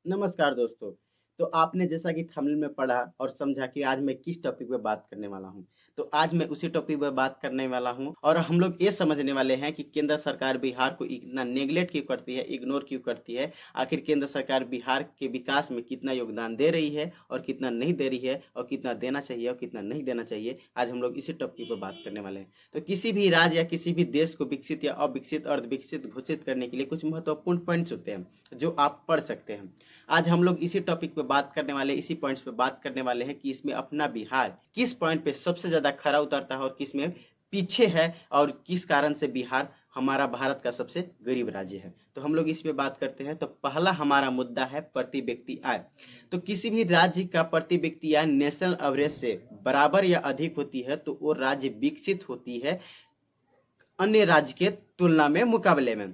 नमस्कार दोस्तों। तो आपने जैसा कि थंबनेल में पढ़ा और समझा कि आज मैं किस टॉपिक पे बात करने वाला हूँ। तो आज मैं उसी टॉपिक पे बात करने वाला हूँ और हम लोग ये समझने वाले हैं कि केंद्र सरकार बिहार को इतना नेग्लेक्ट क्यों करती है, इग्नोर क्यों करती है। आखिर केंद्र सरकार बिहार के विकास में कितना योगदान दे रही है और कितना नहीं दे रही है और कितना देना चाहिए और कितना नहीं देना चाहिए। आज हम लोग इसी टॉपिक पर बात करने वाले हैं। तो किसी भी राज्य या किसी भी देश को विकसित या अविकसित अर्धविकसित घोषित करने के लिए कुछ महत्वपूर्ण पॉइंट्स होते हैं जो आप पढ़ सकते हैं। आज हम लोग इसी टॉपिक पे बात करने वाले, इसी पॉइंट्स पे बात करने वाले हैं कि इसमें अपना बिहार किस पॉइंट पे सबसे ज्यादा खरा उतरता है और किस में पीछे है और किस कारण से बिहार हमारा भारत का सबसे गरीब राज्य है। तो हम लोग इस पे बात करते हैं। तो पहला हमारा मुद्दा है प्रति व्यक्ति आय। तो किसी भी राज्य का प्रति व्यक्ति आय नेशनल एवरेज से बराबर या अधिक होती है तो वो राज्य विकसित होती है अन्य राज्य के तुलना में, मुकाबले में।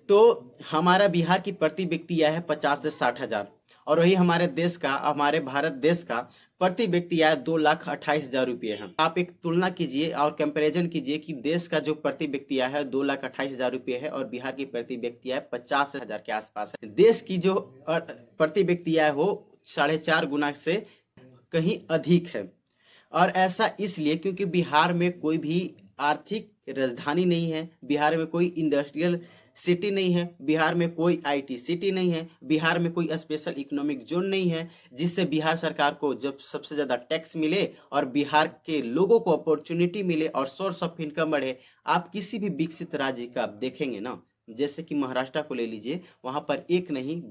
तो हमारा बिहार की प्रति व्यक्ति आय है 50 से 60 हजार और वही हमारे देश का, हमारे भारत देश का प्रति व्यक्ति आय 2,28,000 रुपये है। आप एक तुलना कीजिए और कंपैरिजन कीजिए कि देश का जो प्रति व्यक्ति आय है 2,28,000 रुपये है और बिहार की प्रति व्यक्ति आय 50,000 के आसपास है। देश की जो प्रति व्यक्ति आय हो 4.5 गुना से कहीं अधिक है। और ऐसा इसलिए क्योंकि बिहार में कोई भी आर्थिक राजधानी नहीं है, बिहार में कोई इंडस्ट्रियल सिटी नहीं है, बिहार में कोई आईटी सिटी नहीं है, बिहार में कोई स्पेशल इकोनॉमिक जोन नहीं है जिससे बिहार सरकार को जब सबसे ज़्यादा टैक्स मिले और बिहार के लोगों को अपॉर्चुनिटी मिले और सोर्स ऑफ इनकम बढ़े। आप किसी भी विकसित राज्य का आप देखेंगे ना, जैसे कि महाराष्ट्र को ले लीजिए, वहाँ पर एक नहीं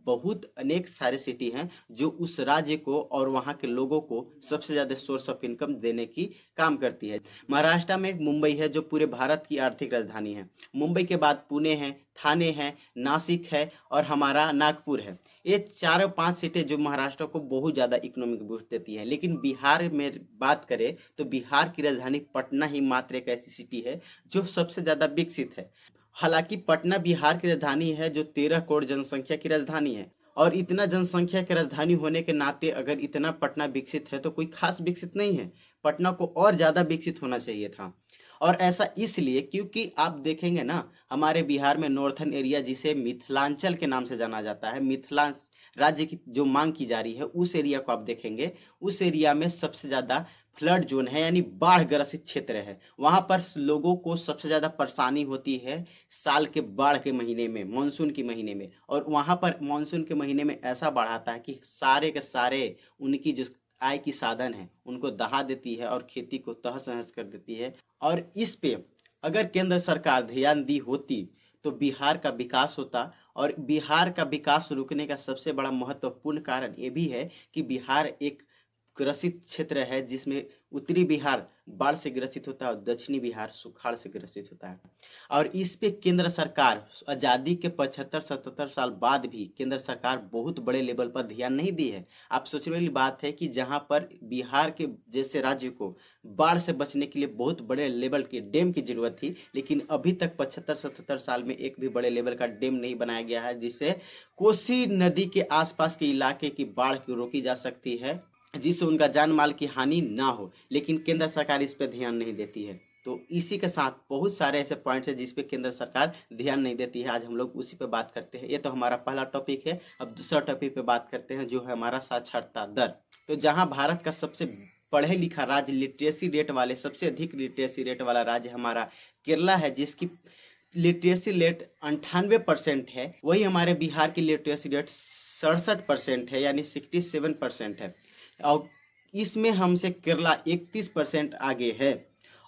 बहुत अनेक सारे सिटी हैं जो उस राज्य को और वहाँ के लोगों को सबसे ज़्यादा सोर्स ऑफ इनकम देने की काम करती है। महाराष्ट्र में मुंबई है जो पूरे भारत की आर्थिक राजधानी है। मुंबई के बाद पुणे है, थाने है, नासिक है और हमारा नागपुर है। ये 4-5 सीटें जो महाराष्ट्र को बहुत ज़्यादा इकोनॉमिक बूस्ट देती है। लेकिन बिहार में बात करें तो बिहार की राजधानी पटना ही मात्र एक ऐसी सिटी है जो सबसे ज़्यादा विकसित है। हालांकि पटना बिहार की राजधानी है जो 13 करोड़ जनसंख्या की राजधानी है और इतना जनसंख्या की राजधानी होने के नाते अगर इतना पटना विकसित है तो कोई खास विकसित नहीं है। पटना को और ज़्यादा विकसित होना चाहिए था। और ऐसा इसलिए क्योंकि आप देखेंगे ना, हमारे बिहार में नॉर्थन एरिया जिसे मिथिलांचल के नाम से जाना जाता है, मिथिला राज्य की जो मांग की जा रही है उस एरिया को आप देखेंगे, उस एरिया में सबसे ज़्यादा फ्लड जोन है यानी बाढ़ ग्रसित क्षेत्र है। वहां पर लोगों को सबसे ज़्यादा परेशानी होती है साल के बाढ़ के महीने में, मानसून के महीने में। और वहां पर मानसून के महीने में ऐसा बाढ़ आता है कि सारे के सारे उनकी जो आय की साधन है उनको दहा देती है और खेती को तहस नहस कर देती है। और इस पे अगर केंद्र सरकार ध्यान दी होती तो बिहार का विकास होता। और बिहार का विकास रुकने का सबसे बड़ा महत्वपूर्ण कारण ये भी है कि बिहार एक ग्रसित क्षेत्र है जिसमें उत्तरी बिहार बाढ़ से ग्रसित होता है और दक्षिणी बिहार सुखाड़ से ग्रसित होता है। और इस पे केंद्र सरकार आज़ादी के 75-77 साल बाद भी केंद्र सरकार बहुत बड़े लेवल पर ध्यान नहीं दी है। आप सोचने वाली बात है कि जहां पर बिहार के जैसे राज्य को बाढ़ से बचने के लिए बहुत बड़े लेवल के डैम की जरूरत थी, लेकिन अभी तक 75-77 साल में एक भी बड़े लेवल का डैम नहीं बनाया गया है जिससे कोसी नदी के आसपास के इलाके की बाढ़ की रोकी जा सकती है, जिससे उनका जान माल की हानि ना हो। लेकिन केंद्र सरकार इस पर ध्यान नहीं देती है। तो इसी के साथ बहुत सारे ऐसे पॉइंट्स हैं जिस पे केंद्र सरकार ध्यान नहीं देती है। आज हम लोग उसी पे बात करते हैं। ये तो हमारा पहला टॉपिक है। अब दूसरा टॉपिक पे बात करते हैं जो है हमारा साक्षरता दर। तो जहां भारत का सबसे पढ़े लिखा राज्य, लिटरेसी रेट वाले, सबसे अधिक लिटरेसी रेट वाला राज्य हमारा केरला है जिसकी लिटरेसी रेट 98% है, वही हमारे बिहार की लिटरेसी रेट 67% है यानी 67% है। और इसमें हमसे केरला 31% आगे है।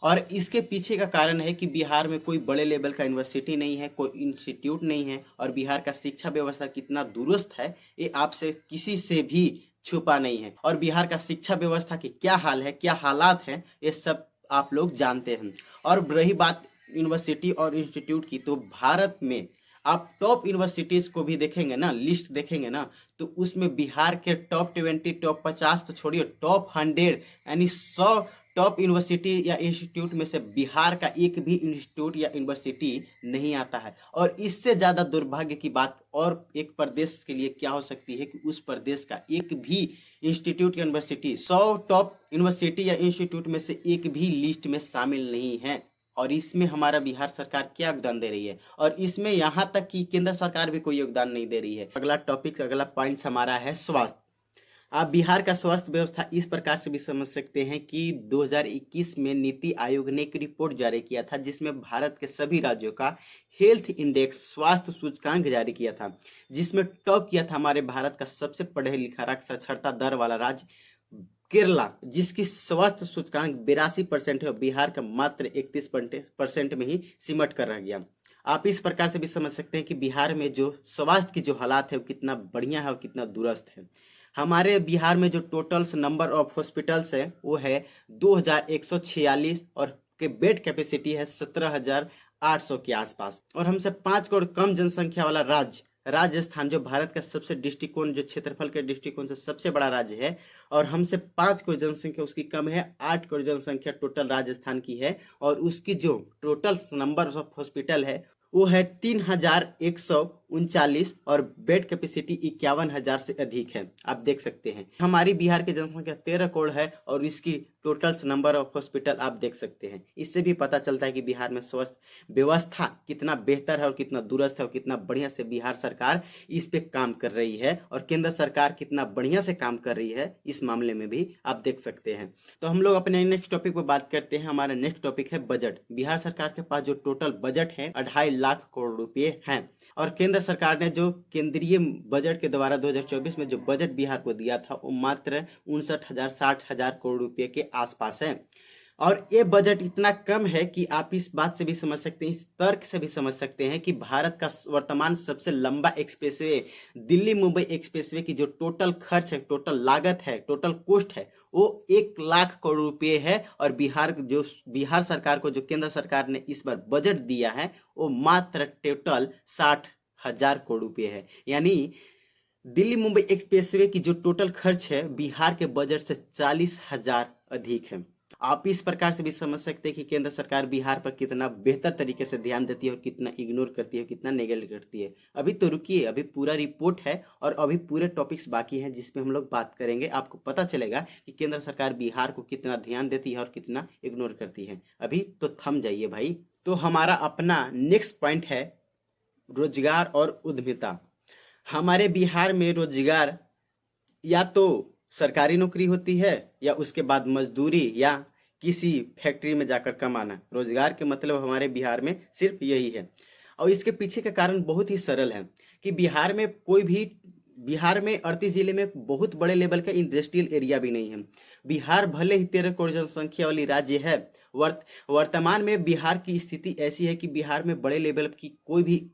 और इसके पीछे का कारण है कि बिहार में कोई बड़े लेवल का यूनिवर्सिटी नहीं है, कोई इंस्टीट्यूट नहीं है और बिहार का शिक्षा व्यवस्था कितना दुरुस्त है ये आपसे किसी से भी छुपा नहीं है। और बिहार का शिक्षा व्यवस्था की क्या हाल है, क्या हालात हैं, ये सब आप लोग जानते हैं। और रही बात यूनिवर्सिटी और इंस्टीट्यूट की, तो भारत में आप टॉप यूनिवर्सिटीज को भी देखेंगे ना, लिस्ट देखेंगे ना, तो उसमें बिहार के टॉप 20, टॉप 50 तो छोड़िए, टॉप 100 यानी 100 टॉप यूनिवर्सिटी या इंस्टीट्यूट में से बिहार का एक भी इंस्टीट्यूट या यूनिवर्सिटी नहीं आता है। और इससे ज़्यादा दुर्भाग्य की बात और एक प्रदेश के लिए क्या हो सकती है कि उस प्रदेश का एक भी इंस्टीट्यूट या यूनिवर्सिटी 100 टॉप यूनिवर्सिटी या इंस्टीट्यूट में से एक भी लिस्ट में शामिल नहीं है। और इसमें हमारा बिहार सरकार क्या योगदान दे रही है, और इसमें यहाँ तक कि केंद्र सरकार भी कोई योगदान नहीं दे रही है। अगला टॉपिक, अगला पॉइंट हमारा है स्वास्थ्य। आप बिहार का स्वास्थ्य व्यवस्था इस प्रकार से भी समझ सकते हैं कि 2021 में नीति आयोग ने एक रिपोर्ट जारी किया था, जिसमें भारत के सभी राज्यों का हेल्थ इंडेक्स, स्वास्थ्य सूचकांक जारी किया था, जिसमें टॉप किया था हमारे भारत का सबसे पढ़े लिखा साक्षरता दर वाला राज्य केरला, जिसकी स्वास्थ्य सूचकांक 82% है और बिहार का मात्र 31% में ही सिमट कर रह गया। आप इस प्रकार से भी समझ सकते हैं कि बिहार में जो स्वास्थ्य की जो हालात है वो कितना बढ़िया है और कितना दुरुस्त है। हमारे बिहार में जो टोटल नंबर ऑफ हॉस्पिटल्स है वो है 2146 और के बेड कैपेसिटी है 17,800 के आसपास। और हमसे 5 करोड़ कम जनसंख्या वाला राज्य राजस्थान, जो भारत का सबसे दृष्टिकोण, जो क्षेत्रफल के दृष्टिकोण से सबसे बड़ा राज्य है, और हमसे 5 करोड़ जनसंख्या उसकी कम है, 8 करोड़ जनसंख्या टोटल राजस्थान की है, और उसकी जो टोटल नंबर ऑफ हॉस्पिटल है वो है 3,139 और बेड कैपेसिटी 51,000 से अधिक है। आप देख सकते हैं हमारी बिहार की जनसंख्या 13 करोड़ है और इसकी टोटल नंबर ऑफ हॉस्पिटल आप देख सकते हैं। इससे भी पता चलता है कि बिहार में स्वास्थ्य व्यवस्था कितना बेहतर है और कितना दुरुस्त है और कितना बढ़िया से बिहार सरकार इस पे काम कर रही है, और केंद्र सरकार कितना बढ़िया से काम कर रही है इस मामले में भी आप देख सकते हैं। तो हम लोग अपने नेक्स्ट टॉपिक पर बात करते हैं। हमारा नेक्स्ट टॉपिक है बजट। बिहार सरकार के पास जो टोटल बजट है 2.5 लाख करोड़ रुपए हैं, और केंद्र सरकार ने जो केंद्रीय बजट के द्वारा 2024 में जो बजट बिहार को दिया था वो मात्र 60,000 करोड़ रुपए के आसपास है। और ये बजट इतना कम है कि आप इस बात से भी समझ सकते हैं, इस तर्क से भी समझ सकते हैं कि भारत का वर्तमान सबसे लंबा एक्सप्रेसवे दिल्ली मुंबई एक्सप्रेसवे की जो टोटल खर्च है, टोटल लागत है, टोटल कॉस्ट है वो 1 लाख करोड़ रुपए है। और बिहार सरकार को जो केंद्र सरकार ने इस बार बजट दिया है वो मात्र टोटल 60,000 करोड़ रुपए है। यानी दिल्ली मुंबई एक्सप्रेसवे की जो टोटल खर्च है बिहार के बजट से 40,000 अधिक है। आप इस प्रकार से भी समझ सकते हैं कि केंद्र सरकार बिहार पर कितना बेहतर तरीके से ध्यान देती है और कितना इग्नोर करती है, कितना नेगलेक्ट करती है। अभी तो रुकिए, अभी पूरा रिपोर्ट है और अभी पूरे टॉपिक्स बाकी हैं जिसपे हम लोग बात करेंगे। आपको पता चलेगा कि केंद्र सरकार बिहार को कितना ध्यान देती है और कितना इग्नोर करती है। अभी तो थम जाइए भाई। तो हमारा अपना नेक्स्ट पॉइंट है रोजगार और उद्यमिता। हमारे बिहार में रोजगार या तो सरकारी नौकरी होती है या उसके बाद मजदूरी या किसी फैक्ट्री में जाकर कमाना। रोजगार के मतलब हमारे बिहार में सिर्फ यही है। और इसके पीछे का कारण बहुत ही सरल है कि बिहार में 38 जिले में बहुत बड़े लेवल का इंडस्ट्रियल एरिया भी नहीं है। बिहार भले ही 13 करोड़ जनसंख्या वाली राज्य है, वर्तमान में बिहार की स्थिति ऐसी है कि बिहार में बड़े लेवल की कोई भी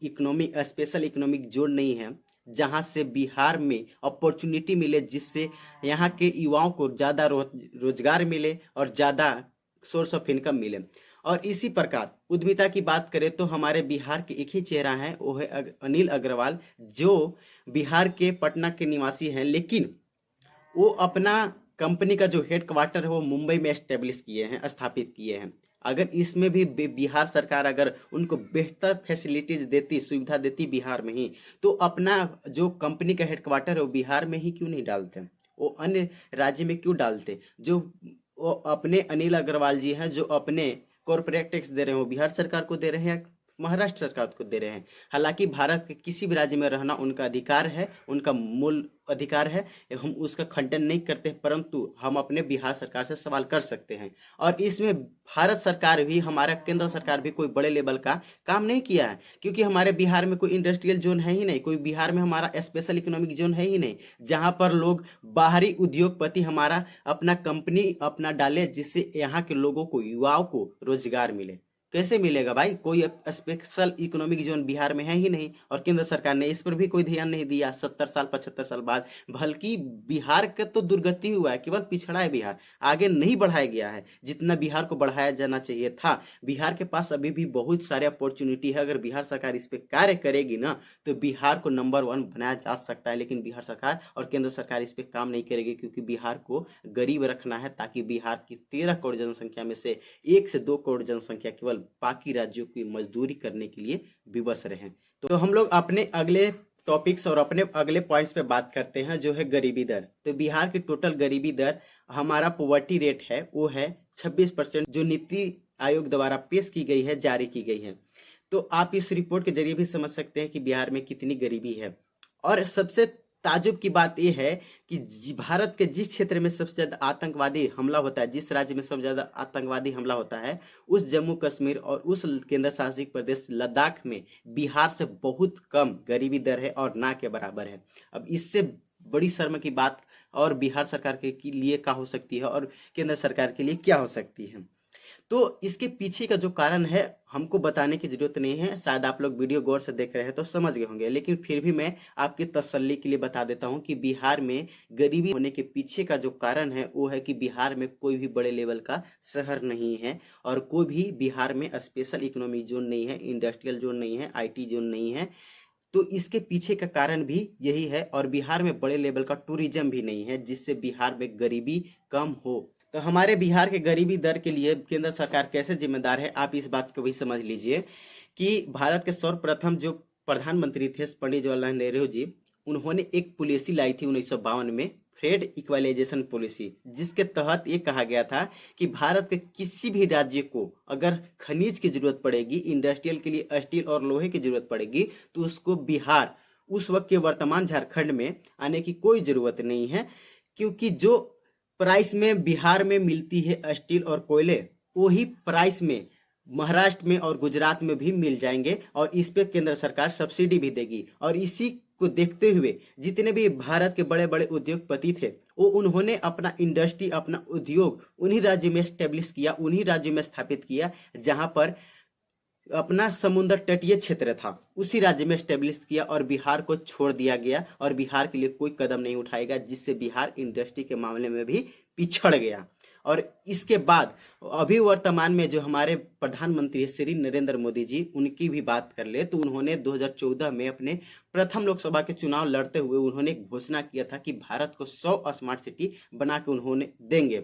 स्पेशल इकोनॉमिक जोन नहीं है जहां से बिहार में अपॉर्चुनिटी मिले, जिससे यहाँ के युवाओं को ज़्यादा रोजगार मिले और ज़्यादा सोर्स ऑफ इनकम मिले। और इसी प्रकार उद्यमिता की बात करें तो हमारे बिहार के एक ही चेहरा है, वो है अनिल अग्रवाल, जो बिहार के पटना के निवासी हैं, लेकिन वो अपना कंपनी का जो हेड क्वार्टर है वो मुंबई में स्थापित किए हैं। अगर इसमें भी बिहार सरकार अगर उनको बेहतर फैसिलिटीज देती, सुविधा देती बिहार में ही, तो अपना जो कंपनी का हेडक्वार्टर है वो बिहार में ही क्यों नहीं डालते, वो अन्य राज्य में क्यों डालते। जो वो अपने अनिल अग्रवाल जी हैं जो अपने कॉर्पोरेट टैक्स दे रहे हैं वो बिहार सरकार को दे रहे हैं, महाराष्ट्र सरकार को दे रहे हैं। हालांकि भारत के किसी भी राज्य में रहना उनका अधिकार है, उनका मूल अधिकार है, हम उसका खंडन नहीं करते, परंतु हम अपने बिहार सरकार से सवाल कर सकते हैं। और इसमें भारत सरकार भी, हमारा केंद्र सरकार भी कोई बड़े लेवल का काम नहीं किया है, क्योंकि हमारे बिहार में कोई इंडस्ट्रियल जोन है ही नहीं, कोई बिहार में हमारा स्पेशल इकोनॉमिक जोन है ही नहीं जहां पर लोग बाहरी उद्योगपति हमारा अपना कंपनी अपना डाले, जिससे यहाँ के लोगों को, युवाओं को रोजगार मिले। कैसे मिलेगा भाई, कोई स्पेशल इकोनॉमिक जोन बिहार में है ही नहीं, और केंद्र सरकार ने इस पर भी कोई ध्यान नहीं दिया 70 साल 75 साल बाद। बल्कि बिहार का तो दुर्गति हुआ है, केवल पिछड़ा है बिहार, आगे नहीं बढ़ाया गया है जितना बिहार को बढ़ाया जाना चाहिए था। बिहार के पास अभी भी बहुत सारे अपॉर्चुनिटी है, अगर बिहार सरकार इस पर कार्य करेगी ना तो बिहार को नंबर 1 बनाया जा सकता है। लेकिन बिहार सरकार और केंद्र सरकार इस पर काम नहीं करेगी, क्योंकि बिहार को गरीब रखना है, ताकि बिहार की 13 करोड़ जनसंख्या में से 1 से 2 करोड़ जनसंख्या केवल बाकी राज्यों की मजदूरी करने के लिए विवश रहे। तो हम लोग अपने अगले टॉपिक्स और अपने अगले पॉइंट्स पे बात करते हैं, जो है गरीबी दर। तो बिहार की टोटल गरीबी दर, हमारा पॉवर्टी रेट है वो है 26%, जो नीति आयोग द्वारा पेश की गई है, जारी की गई है। तो आप इस रिपोर्ट के जरिए भी समझ सकते हैं कि बिहार में कितनी गरीबी है। और सबसे ताज्जुब की बात यह है कि भारत के जिस क्षेत्र में सबसे ज्यादा आतंकवादी हमला होता है, जिस राज्य में सबसे ज्यादा आतंकवादी हमला होता है, उस जम्मू कश्मीर और उस केंद्र शासित प्रदेश लद्दाख में बिहार से बहुत कम गरीबी दर है और ना के बराबर है। अब इससे बड़ी शर्म की बात और बिहार सरकार के लिए क्या हो सकती है और केंद्र सरकार के लिए क्या हो सकती है। तो इसके पीछे का जो कारण है हमको बताने की जरूरत नहीं है, शायद आप लोग वीडियो गौर से देख रहे हैं तो समझ गए होंगे, लेकिन फिर भी मैं आपकी तसल्ली के लिए बता देता हूं कि बिहार में गरीबी होने के पीछे का जो कारण है वो है कि बिहार में कोई भी बड़े लेवल का शहर नहीं है और कोई भी बिहार में स्पेशल इकोनॉमिक जोन नहीं है, इंडस्ट्रियल जोन नहीं है, IT जोन नहीं है। तो इसके पीछे का कारण भी यही है। और बिहार में बड़े लेवल का टूरिज्म भी नहीं है जिससे बिहार में गरीबी कम हो। तो हमारे बिहार के गरीबी दर के लिए केंद्र सरकार कैसे जिम्मेदार है, आप इस बात को भी समझ लीजिए कि भारत के सर्वप्रथम जो प्रधानमंत्री थे पंडित जवाहरलाल नेहरू जी, उन्होंने एक पॉलिसी लाई थी 1952 में, ट्रेड इक्वलाइजेशन पॉलिसी, जिसके तहत ये कहा गया था कि भारत के किसी भी राज्य को अगर खनिज की जरूरत पड़ेगी, इंडस्ट्रियल के लिए स्टील और लोहे की जरूरत पड़ेगी, तो उसको बिहार, उस वक्त के वर्तमान झारखंड में आने की कोई जरूरत नहीं है, क्योंकि जो प्राइस में बिहार में मिलती है स्टील और कोयले, वही प्राइस में महाराष्ट्र में और गुजरात में भी मिल जाएंगे और इस पे केंद्र सरकार सब्सिडी भी देगी। और इसी को देखते हुए जितने भी भारत के बड़े बड़े उद्योगपति थे वो उन्होंने अपना इंडस्ट्री, अपना उद्योग उन्हीं राज्यों में स्टेब्लिश किया, उन्हीं राज्यों में स्थापित किया जहां पर अपना समुद्र तटीय क्षेत्र था, उसी राज्य में स्टेब्लिश किया और बिहार को छोड़ दिया गया और बिहार के लिए कोई कदम नहीं उठाएगा, जिससे बिहार इंडस्ट्री के मामले में भी पिछड़ गया। और इसके बाद अभी वर्तमान में जो हमारे प्रधानमंत्री श्री नरेंद्र मोदी जी, उनकी भी बात कर ले तो उन्होंने 2014 में अपने प्रथम लोकसभा के चुनाव लड़ते हुए उन्होंने घोषणा किया था कि भारत को 100 स्मार्ट सिटी बना के उन्होंने देंगे,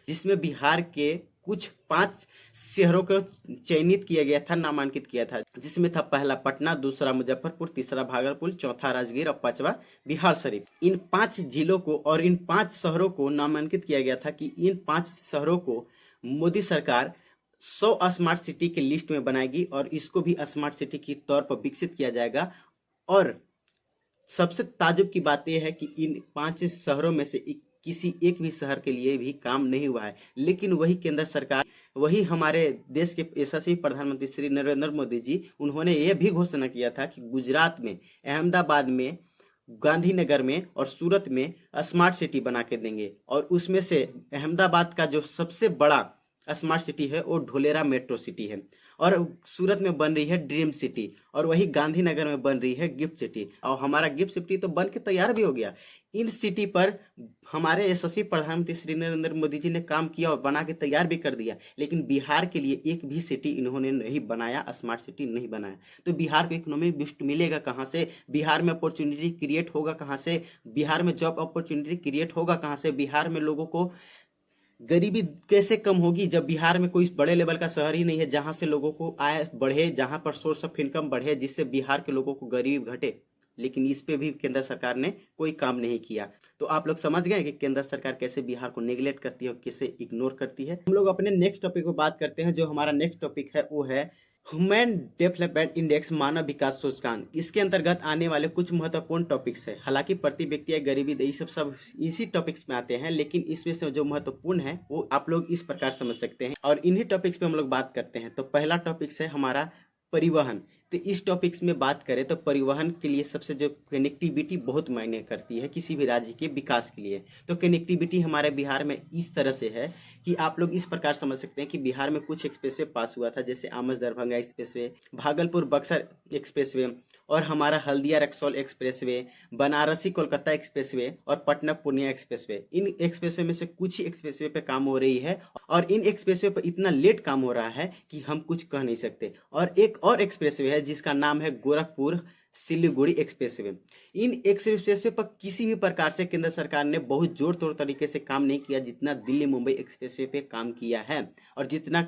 जिसमें बिहार के कुछ 5 शहरों को चयनित किया गया था, नामांकित किया था, जिसमें था पहला पटना, दूसरा मुजफ्फरपुर, तीसरा भागलपुर, चौथा राजगीर और पांचवा बिहार शरीफ। इन 5 जिलों को और इन 5 शहरों को नामांकित किया गया था कि इन 5 शहरों को मोदी सरकार 100 स्मार्ट सिटी के लिस्ट में बनाएगी और इसको भी स्मार्ट सिटी के तौर पर विकसित किया जाएगा। और सबसे ताज्जुब की बात यह है कि इन 5 शहरों में से किसी एक भी शहर के लिए भी काम नहीं हुआ है, लेकिन वही केंद्र सरकार, वही हमारे देश के यशस्वी प्रधानमंत्री श्री नरेंद्र मोदी जी, उन्होंने ये भी घोषणा किया था कि गुजरात में, अहमदाबाद में, गांधीनगर में और सूरत में स्मार्ट सिटी बना के देंगे। और उसमें से अहमदाबाद का जो सबसे बड़ा स्मार्ट सिटी है वो ढोलेरा मेट्रो सिटी है, और सूरत में बन रही है ड्रीम सिटी, और वही गांधीनगर में बन रही है गिफ्ट सिटी, और हमारा गिफ्ट सिटी तो बन के तैयार भी हो गया। इन सिटी पर हमारे यशस्वी प्रधानमंत्री श्री नरेंद्र मोदी जी ने काम किया और बना के तैयार भी कर दिया, लेकिन बिहार के लिए एक भी सिटी इन्होंने नहीं बनाया, स्मार्ट सिटी नहीं बनाया। तो बिहार को इकोनॉमिक बूस्ट मिलेगा कहाँ से, बिहार में अपॉर्चुनिटी क्रिएट होगा कहाँ से, बिहार में जॉब अपॉर्चुनिटी क्रिएट होगा कहाँ से, बिहार में लोगों को गरीबी कैसे कम होगी जब बिहार में कोई बड़े लेवल का शहर ही नहीं है जहां से लोगों को आय बढ़े, जहां पर सोर्स ऑफ इनकम बढ़े, जिससे बिहार के लोगों को गरीबी घटे। लेकिन इस पे भी केंद्र सरकार ने कोई काम नहीं किया। तो आप लोग समझ गए कि केंद्र सरकार कैसे बिहार को नेग्लेक्ट करती है और कैसे इग्नोर करती है। हम लोग अपने नेक्स्ट टॉपिक पर बात करते हैं। जो हमारा नेक्स्ट टॉपिक है वो है ह्यूमन डेवलपमेंट इंडेक्स, मानव विकास सूचकांक। इसके अंतर्गत आने वाले कुछ महत्वपूर्ण टॉपिक्स है। हालांकि प्रति व्यक्ति या गरीबी ये सब इसी टॉपिक्स में आते हैं, लेकिन इसमें से जो महत्वपूर्ण है वो आप लोग इस प्रकार समझ सकते हैं और इन्हीं टॉपिक्स पे हम लोग बात करते हैं। तो पहला टॉपिक्स है हमारा परिवहन। तो इस टॉपिक्स में बात करें तो परिवहन के लिए सबसे जो कनेक्टिविटी बहुत मायने करती है किसी भी राज्य के विकास के लिए। तो कनेक्टिविटी हमारे बिहार में इस तरह से है कि आप लोग इस प्रकार समझ सकते हैं कि बिहार में कुछ एक्सप्रेसवे पास हुआ था, जैसे आमस दरभंगा एक्सप्रेसवे, भागलपुर बक्सर एक्सप्रेसवे, और हमारा हल्दिया रक्सौल एक्सप्रेसवे, बनारसी कोलकाता एक्सप्रेसवे और पटना पूर्णिया एक्सप्रेसवे। इन एक्सप्रेसवे में से कुछ ही एक्सप्रेसवे पे काम हो रही है और इन एक्सप्रेसवे पर इतना लेट काम हो रहा है कि हम कुछ कह नहीं सकते। और एक और एक्सप्रेसवे है जिसका नाम है गोरखपुर सिलीगुड़ी एक्सप्रेसवे। इन एक्सप्रेसवे पर किसी भी प्रकार से केंद्र सरकार ने बहुत जोर तोड़ तरीके से काम नहीं किया जितना दिल्ली मुंबई एक्सप्रेसवे पे काम किया है, और जितना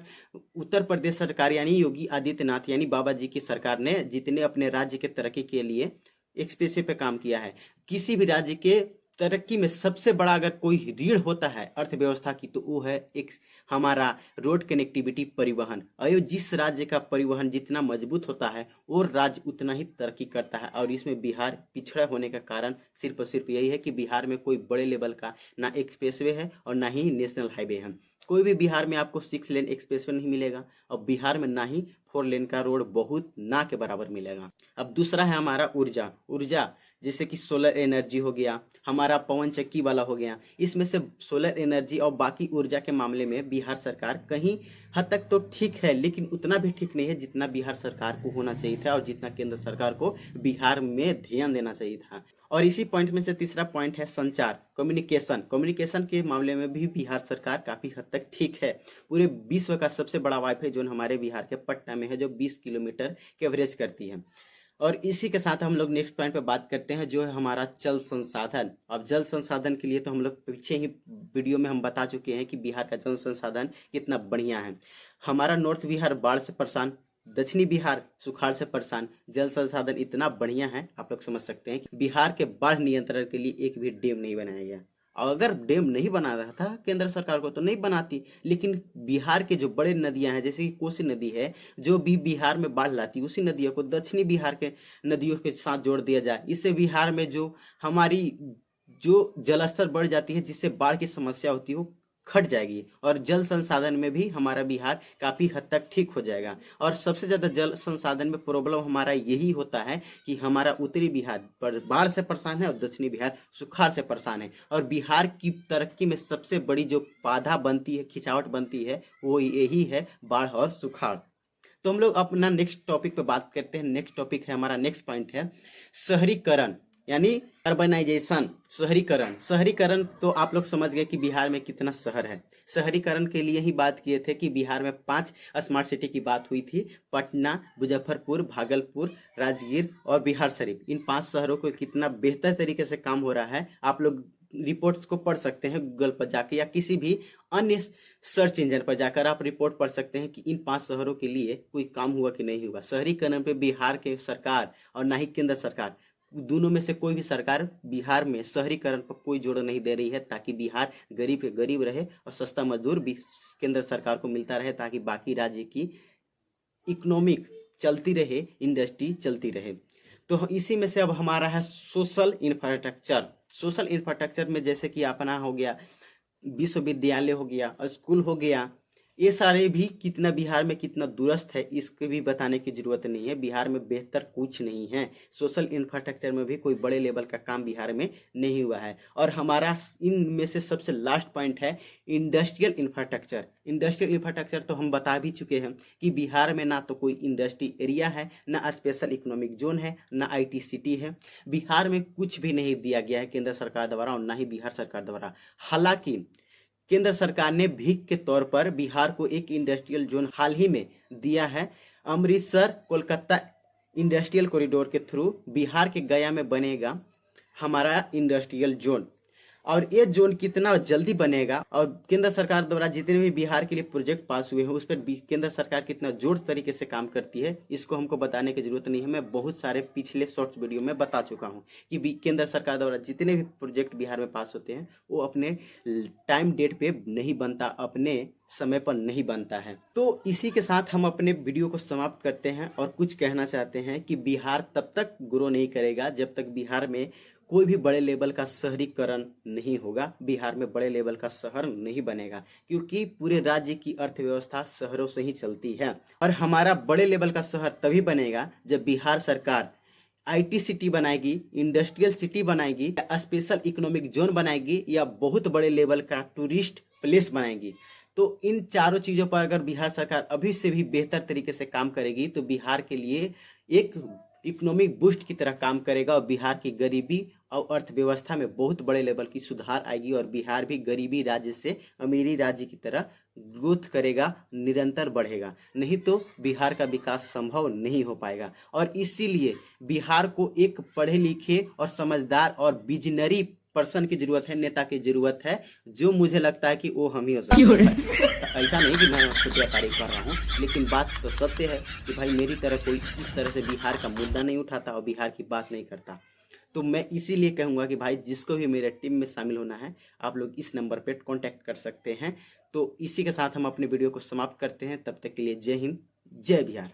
उत्तर प्रदेश सरकार यानी योगी आदित्यनाथ यानी बाबा जी की सरकार ने जितने अपने राज्य के तरक्की के लिए एक्सप्रेसवे पे काम किया है। किसी भी राज्य के तरक्की में सबसे बड़ा अगर कोई रीढ़ होता है अर्थव्यवस्था की, तो वो है एक हमारा रोड कनेक्टिविटी, परिवहन। और जिस राज्य का परिवहन जितना मजबूत होता है वो राज्य उतना ही तरक्की करता है। और इसमें बिहार पिछड़ा होने का कारण सिर्फ और सिर्फ यही है कि बिहार में कोई बड़े लेवल का ना एक्सप्रेसवे है और ना ही नेशनल हाईवे है। कोई भी बिहार में आपको 6 लेन एक्सप्रेसवे नहीं मिलेगा, और बिहार में ना ही 4 लेन का रोड बहुत ना के बराबर मिलेगा। अब दूसरा है हमारा ऊर्जा। ऊर्जा जैसे कि सोलर एनर्जी हो गया, हमारा पवन चक्की वाला हो गया। इसमें से सोलर एनर्जी और बाकी ऊर्जा के मामले में बिहार सरकार कहीं हद तक तो ठीक है, लेकिन उतना भी ठीक नहीं है जितना बिहार सरकार को होना चाहिए था और जितना केंद्र सरकार को बिहार में ध्यान देना चाहिए था। और इसी पॉइंट में से तीसरा पॉइंट है संचार, कम्युनिकेशन। कम्युनिकेशन के मामले में भी बिहार सरकार काफ़ी हद तक ठीक है। पूरे विश्व का सबसे बड़ा वाईफाई जोन हमारे बिहार के पटना में है, जो 20 किलोमीटर कवरेज करती है। और इसी के साथ हम लोग नेक्स्ट पॉइंट पे बात करते हैं, जो है हमारा जल संसाधन। अब जल संसाधन के लिए तो हम लोग पीछे ही वीडियो में हम बता चुके हैं कि बिहार का जल संसाधन कितना बढ़िया है। हमारा नॉर्थ बिहार बाढ़ से परेशान, दक्षिणी बिहार सुखाड़ से परेशान। जल संसाधन इतना बढ़िया है, आप लोग समझ सकते हैं कि बिहार के बाढ़ नियंत्रण के लिए एक भी डैम नहीं बनाया गया। अगर डैम नहीं बना रहा था केंद्र सरकार को तो नहीं बनाती, लेकिन बिहार के जो बड़े नदियां हैं, जैसे कि कोसी नदी है, जो भी बिहार में बाढ़ लाती, उसी नदियों को दक्षिणी बिहार के नदियों के साथ जोड़ दिया जाए। इससे बिहार में जो हमारी जो जलस्तर बढ़ जाती है, जिससे बाढ़ की समस्या होती है, वो खट जाएगी। और जल संसाधन में भी हमारा बिहार काफ़ी हद तक ठीक हो जाएगा। और सबसे ज़्यादा जल संसाधन में प्रॉब्लम हमारा यही होता है कि हमारा उत्तरी बिहार बाढ़ से परेशान है और दक्षिणी बिहार सुखाड़ से परेशान है। और बिहार की तरक्की में सबसे बड़ी जो बाधा बनती है, खिंचावट बनती है, वो यही है बाढ़ और सुखाड़। तो हम लोग अपना नेक्स्ट टॉपिक पे बात करते हैं। नेक्स्ट टॉपिक है हमारा, नेक्स्ट पॉइंट है शहरीकरण, यानी अर्बनाइजेशन। शहरीकरण, शहरीकरण तो आप लोग समझ गए कि बिहार में कितना शहर है। शहरीकरण के लिए ही बात किए थे कि बिहार में 5 स्मार्ट सिटी की बात हुई थी, पटना, मुजफ्फरपुर, भागलपुर, राजगीर और बिहार शरीफ। इन 5 शहरों को कितना बेहतर तरीके से काम हो रहा है, आप लोग रिपोर्ट्स को पढ़ सकते हैं गूगल पर जाके, या किसी भी अन्य सर्च इंजन पर जाकर आप रिपोर्ट पढ़ सकते हैं कि इन 5 शहरों के लिए कोई काम हुआ कि नहीं हुआ। शहरीकरण पे बिहार के सरकार और ना ही केंद्र सरकार, दोनों में से कोई भी सरकार बिहार में शहरीकरण पर कोई जोर नहीं दे रही है, ताकि बिहार गरीब के गरीब रहे और सस्ता मजदूर भी केंद्र सरकार को मिलता रहे, ताकि बाकी राज्य की इकोनॉमिक चलती रहे, इंडस्ट्री चलती रहे। तो इसी में से अब हमारा है सोशल इंफ्रास्ट्रक्चर। सोशल इंफ्रास्ट्रक्चर में जैसे कि अपना हो गया विश्वविद्यालय, हो गया स्कूल, हो गया, ये सारे भी कितना बिहार में कितना दुरुस्त है, इसके भी बताने की जरूरत नहीं है। बिहार में बेहतर कुछ नहीं है। सोशल इंफ्रास्ट्रक्चर में भी कोई बड़े लेवल का काम बिहार में नहीं हुआ है। और हमारा इनमें से सबसे लास्ट पॉइंट है इंडस्ट्रियल इंफ्रास्ट्रक्चर। इंडस्ट्रियल इंफ्रास्ट्रक्चर तो हम बता भी चुके हैं कि बिहार में ना तो कोई इंडस्ट्री एरिया है, ना स्पेशल इकोनॉमिक जोन है, ना IT सिटी है। बिहार में कुछ भी नहीं दिया गया है केंद्र सरकार द्वारा और ना ही बिहार सरकार द्वारा। हालांकि केंद्र सरकार ने भीख के तौर पर बिहार को एक इंडस्ट्रियल जोन हाल ही में दिया है। अमृतसर कोलकाता इंडस्ट्रियल कॉरिडोर के थ्रू बिहार के गया में बनेगा हमारा इंडस्ट्रियल जोन। और ये जोन कितना जल्दी बनेगा और केंद्र सरकार द्वारा जितने भी बिहार के लिए प्रोजेक्ट पास हुए हैं उस पर केंद्र सरकार कितना जोर तरीके से काम करती है, इसको हमको बताने की जरूरत नहीं है। मैं बहुत सारे पिछले शॉर्ट्स वीडियो में बता चुका हूं कि केंद्र सरकार द्वारा जितने भी प्रोजेक्ट बिहार में पास होते हैं वो अपने टाइम डेट पे नहीं बनता, अपने समय पर नहीं बनता है। तो इसी के साथ हम अपने वीडियो को समाप्त करते हैं और कुछ कहना चाहते हैं कि बिहार तब तक ग्रो नहीं करेगा जब तक बिहार में कोई भी बड़े लेवल का शहरीकरण नहीं होगा, बिहार में बड़े लेवल का शहर नहीं बनेगा, क्योंकि पूरे राज्य की अर्थव्यवस्था शहरों से ही चलती है। और हमारा बड़े लेवल का शहर तभी बनेगा जब बिहार सरकार IT सिटी बनाएगी, इंडस्ट्रियल सिटी बनाएगी, स्पेशल इकोनॉमिक जोन बनाएगी, या बहुत बड़े लेवल का टूरिस्ट प्लेस बनाएगी। तो इन चारों चीज़ों पर अगर बिहार सरकार अभी से भी बेहतर तरीके से काम करेगी तो बिहार के लिए एक इकोनॉमिक बूस्ट की तरह काम करेगा और बिहार की गरीबी और अर्थव्यवस्था में बहुत बड़े लेवल की सुधार आएगी और बिहार भी गरीबी राज्य से अमीरी राज्य की तरह ग्रोथ करेगा, निरंतर बढ़ेगा। नहीं तो बिहार का विकास संभव नहीं हो पाएगा। और इसीलिए बिहार को एक पढ़े लिखे और समझदार और विजनरी पर्सन की जरूरत है, नेता की जरूरत है, जो मुझे लगता है कि वो हम ही हो सकते हैं। ऐसा नहीं कि मैं खुद तारीफ कर रहा हूँ, लेकिन बात तो सत्य है कि भाई मेरी तरह कोई इस तरह से बिहार का मुद्दा नहीं उठाता और बिहार की बात नहीं करता। तो मैं इसीलिए कहूँगा कि भाई जिसको भी मेरे टीम में शामिल होना है, आप लोग इस नंबर पे कांटेक्ट कर सकते हैं। तो इसी के साथ हम अपनी वीडियो को समाप्त करते हैं। तब तक के लिए जय हिंद, जय बिहार।